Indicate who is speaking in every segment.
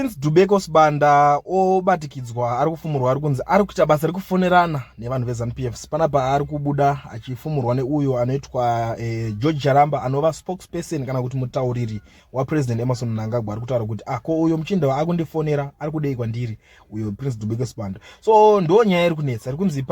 Speaker 1: Prince Dubeko Sibanda obatikidzwa ari kufumurwa ari kunzi ari kuita basa rekufonerana nevanhu veZANU-PF. Panapa ari kubuda achifumurwa neuyo anoitwa George Charamba anova spokesperson kana kuti mutauriri waPresident Emmerson Mnangagwa, ari kutaura kuti ko uyo muchinda akundifonera ari kudei kwandiri uyo Prince Dubeko Sibanda. So ndo nyaya iri kunetsa, ari kunzi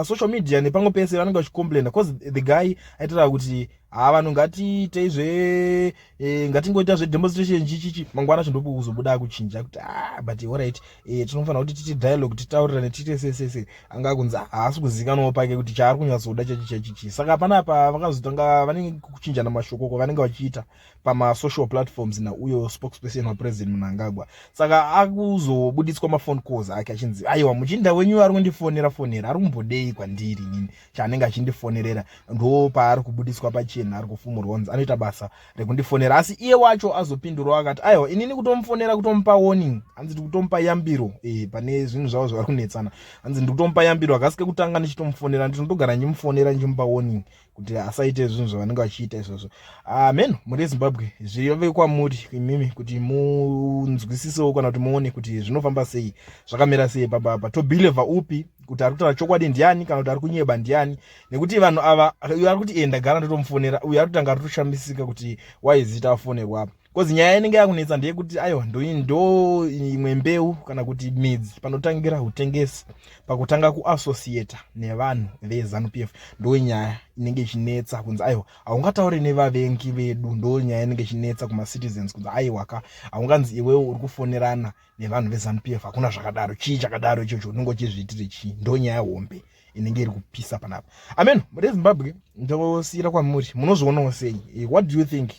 Speaker 1: social media nepamwe pese vanenge vachicomplaina because the guy aitaura kuti vanhu ngatiite ngatingoita zvedemonstration chichichi mangwana chindopo kuzobuda kuchinja kuti but alright tinofanira kuti titi dialogue titaurirane tite sese anga kunzi haasi kuzikanwawo pake kuti chaari kunyatsoda chachichi. Saka panapa vakazotanga vanenge kuchinjana mashoko vanenge vachiita pamasocial platforms nauyo spokesperson waPresident Mnangagwa. Saka akuzobuditswa mafone calls ake achinzi aiwa muchinda wenyu ari kundifonera ari kumbodei kwandiri nini chaanenge achindifonerera. Ndo paari kubuditswa pachena, ari kufumurwa kunzi anoita basa rekundifonera, asi iye wacho azopindurawo akati aiwa inini kutomufonera kutomupa warning, hanzi ndikutomupa yambiro pane zvinhu zvavo zvari kunetsana, hanzi ndikutomupa yambiro akasike kutanga ndichitomufonera ndinotogara ndichimufonera ndichimupa warning kuti asaite zvinhu zvavanenge vachiita izvozvo. Meno muri Zimbabwe zvive kwamuri imimi kuti munzwisisewo kana kuti muone kuti zvinofamba sei, zvakamira sei papapa, tobhilevha upi kuti ari kutaura chokwadi ndiani kana kuti ari kunyeba ndiani, nekuti vanhu ava uyo ari kuti ndagara ndotomufonera uyo ari kutanga atoshamisika kuti waizita afonerwa apa. Kozi nyaya inenge yakunetsa ndeyekuti aiwa ndo imwe mbeu kana kuti midzi panotangira utengesi pakutanga kuassociata nevanhu veZANU-PF. Ndo nyaya inenge ichinetsa kunzi aiwa haungataure nevavengi vedu, ndo nyaya inenge ichinetsa kumacitizens kunzi aiwa haunganzi iwewo uri kufonerana nevanhu veZANU-PF, hakuna zvakadaro, chii chakadaro ichocho unenge uchizviitire chii. Ndo nyaya hombe inenge iri kupisa panapa. Amen muri Zimbabwe ndosiyira kwamuri, munozvionawo sei? What do you think?